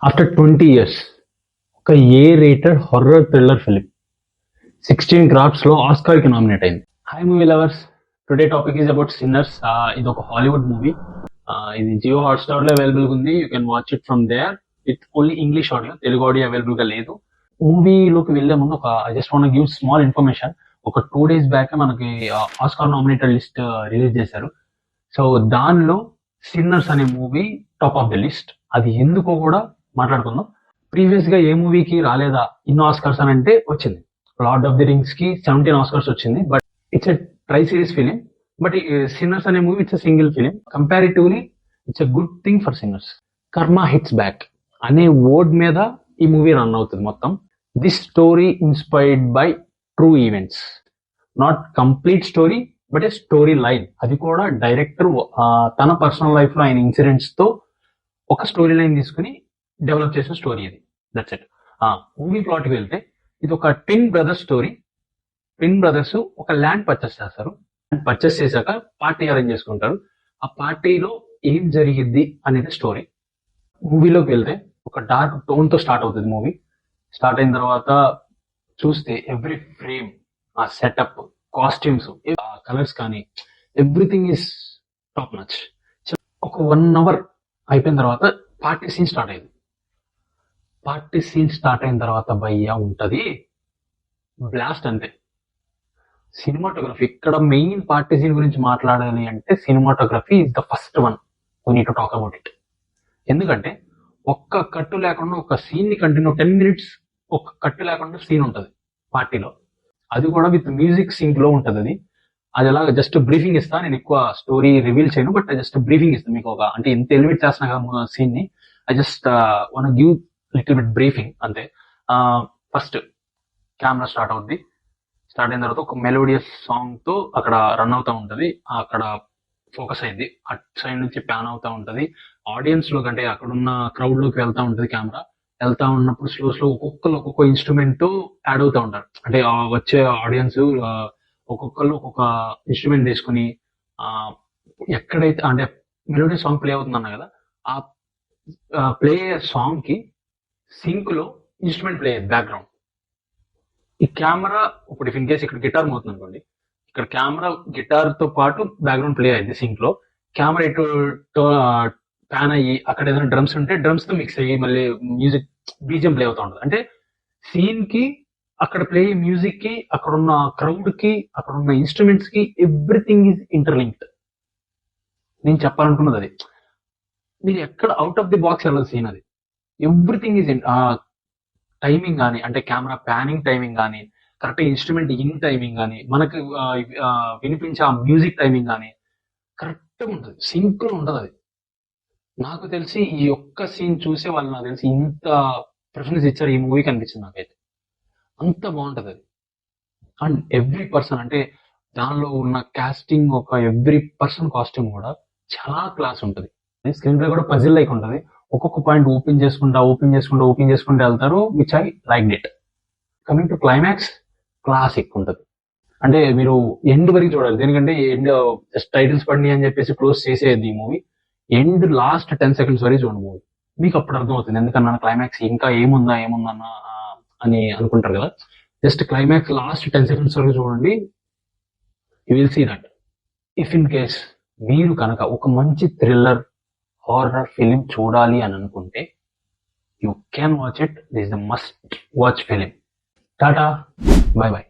After 20 years ఒక A rated horror thriller film 16 crafts లో Oscar కి నామినేట్ అయింది. Hi movie lovers, today topic is about sinners. ఇది ఒక హాలీవుడ్ మూవీ. ఇది జియో హాట్స్టార్ లో అవైలబుల్ ఉంది. You can watch it from there with only English audio, Telugu audio available గా లేదు. మూవీలోకి వెళ్లే ముందు I just want give small information. ఒక 2 days బ్యాక్ మనకి ఆస్కార్ నామినేటెడ్ లిస్ట్ రిలీజ్ చేశారు. సో దానిలో సిన్నర్స్ అనే movie top of the list. అది ఎందుకో కూడా మాట్లాడుకుందాం. ప్రీవియస్ గా ఏ మూవీకి రాలేదా ఇన్నో ఆస్కార్స్ అని అంటే వచ్చింది. లార్డ్ ఆఫ్ ది రింగ్స్ కి 17 ఆస్కార్స్ వచ్చింది. But it's a tri series film. But Sinners అనే movie it's a single film. Comparatively it's a good thing for Sinners. Karma hits back అనే వర్డ్ మీద ఈ మూవీ రన్ అవుతుంది మొత్తం. This story inspired by true events, not complete story but a story line. అది కూడా director తన personal life లో ఆయన ఇన్సిడెంట్స్ తో ఒక స్టోరీ లైన్ తీసుకుని డెవలప్ చేసిన స్టోరీ ఇది. That's it. మూవీ ప్లాట్ కి వెళ్తే ఇది ఒక twin brothers story. Twin brothers ఒక ల్యాండ్ పర్చేస్ చేస్తారు. పర్చేస్ చేశాక పార్టీ అరేంజ్ చేసుకుంటారు. ఆ పార్టీలో ఏం జరిగిద్ది అనేది స్టోరీ. మూవీలోకి వెళ్తే ఒక డార్క్ టోన్ తో స్టార్ట్ అవుతుంది మూవీ. స్టార్ట్ అయిన తర్వాత చూస్తే ఎవ్రీ ఫ్రేమ్, ఆ సెటప్, కాస్ట్యూమ్స్, కలర్స్ కానీ ఎవ్రీథింగ్ ఈస్ టాప్ నచ్. ఒక 1 hour అయిపోయిన తర్వాత పార్టీ సీన్ స్టార్ట్ అయింది. పార్టీ సీన్ స్టార్ట్ అయిన తర్వాత భయ్యా ఉంటది బ్లాస్ట్. అంతే. సినిమాటోగ్రఫీ ఇక్కడ మెయిన్. పార్టీ సీన్ గురించి మాట్లాడాలి అంటే cinematography is the first one we need to talk about it. ఎందుకంటే ఒక్క కట్టు లేకుండా ఒక సీన్ ని కంటిన్యూ 10 minutes ఒక్క కట్టు లేకుండా సీన్ ఉంటుంది పార్టీలో. అది కూడా విత్ మ్యూజిక్ సింక్ లో ఉంటుంది. అది ఎలాగ జస్ట్ బ్రీఫింగ్ ఇస్తా. నేను ఎక్కువ స్టోరీ రివీల్ చేయను, బట్ జస్ట్ బ్రీఫింగ్ ఇస్తాను మీకు. అంటే ఎంత ఎలివేట్ చేస్తున్నా కదా సీన్ ని. I just one give little bit briefing అంతే. ఫస్ట్ కెమెరా స్టార్ట్ అవుద్ది. స్టార్ట్ అయిన తర్వాత ఒక మెలోడియస్ సాంగ్ తో అక్కడ రన్ అవుతా ఉంటది. అక్కడ ఫోకస్ అయింది. అటు సైడ్ నుంచి ప్యాన్ అవుతా ఉంటది. ఆడియన్స్ లో కంటే అక్కడున్న క్రౌడ్ లోకి వెళ్తా ఉంటది కెమెరా. వెళ్తా ఉన్నప్పుడు స్లో ఒక్కొక్కరు ఒక్కొక్క ఇన్స్ట్రుమెంట్ తో యాడ్ అవుతా ఉంటారు. అంటే వచ్చే ఆడియన్స్ ఒక్కొక్కరు ఒక్కొక్క ఇన్స్ట్రుమెంట్ తీసుకుని ఎక్కడైతే అంటే మెలోడీ సాంగ్ ప్లే అవుతుంది అన్నా కదా, ఆ ప్లే సాంగ్ కి సింక్ లో ఇన్స్ట్రుమెంట్ ప్లే అయ్యేది బ్యాక్గ్రౌండ్. ఈ కెమెరా ఇప్పుడు ఇన్ కేస్ ఇక్కడ గిటార్ మోతుంది అనుకోండి, ఇక్కడ కెమెరా గిటార్ తో పాటు బ్యాక్గ్రౌండ్ ప్లే అయ్యింది సింక్ లో. కెమెరా ఇటు ప్యాన్ అయ్యి అక్కడ ఏదైనా డ్రమ్స్ ఉంటే డ్రమ్స్ తో మిక్స్ అయ్యి మళ్ళీ మ్యూజిక్ బీజియం ప్లే అవుతా ఉంటుంది. అంటే సీన్ కి, అక్కడ ప్లే మ్యూజిక్ కి, అక్కడున్న క్రౌడ్ కి, అక్కడున్న ఇన్స్ట్రుమెంట్స్ కి ఎవ్రీథింగ్ ఈజ్ ఇంటర్లింక్డ్. నేను చెప్పాలనుకున్నది అది. మీరు ఎక్కడ అవుట్ ఆఫ్ ది బాక్స్ వెళ్ళదు సీన్. అది ఎవ్రీథింగ్ ఈజ్ టైమింగ్ కానీ, అంటే కెమెరా ప్యానింగ్ టైమింగ్ కానీ, కరెక్ట్ ఇన్స్ట్రుమెంట్ ఇన్ టైమింగ్ కానీ, మనకు వినిపించే ఆ మ్యూజిక్ టైమింగ్ కానీ కరెక్ట్గా ఉంటుంది. సింక్ లో ఉంటుంది అది. నాకు తెలిసి ఈ ఒక్క సీన్ చూసే వాళ్ళు నాకు తెలిసి ఇంత ప్రిఫరెన్స్ ఇచ్చారు ఈ మూవీకి అనిపించింది నాకైతే. అంత బాగుంటది అది. అండ్ ఎవ్రీ పర్సన్, అంటే దానిలో ఉన్న కాస్టింగ్, ఒక ఎవ్రీ పర్సన్ కాస్ట్యూమ్ కూడా చాలా క్లాస్ ఉంటుంది. స్క్రీన్ ప్లే కూడా పజిల్ లైక్ ఉంటుంది. ఒక్కొక్క పాయింట్ ఓపెన్ చేసుకుంటూ వెళ్తారు, which I like it. Coming to climax, classic ఉంటుంది. అంటే మీరు ఎండ్ వరకు చూడాలి. దేనికంటే ఎండ్ టైటిల్స్ పడినాయి అని చెప్పేసి క్లోజ్ చేసేది ఈ మూవీ. ఎండ్ లాస్ట్ 10 seconds వరకు చూడండి మూవీ, మీకు అప్పుడు అర్థమవుతుంది. ఎందుకన్నా క్లైమాక్స్ ఇంకా ఏముందా అని అనుకుంటారు కదా. జస్ట్ క్లైమాక్స్ లాస్ట్ 10 seconds వరకు చూడండి, you will see that. If in case మీరు కనుక ఒక మంచి థ్రిల్లర్ హారర్ ఫిలిం చూడాలి అని అనుకుంటే you can watch it. This the must watch film. Tata, by by.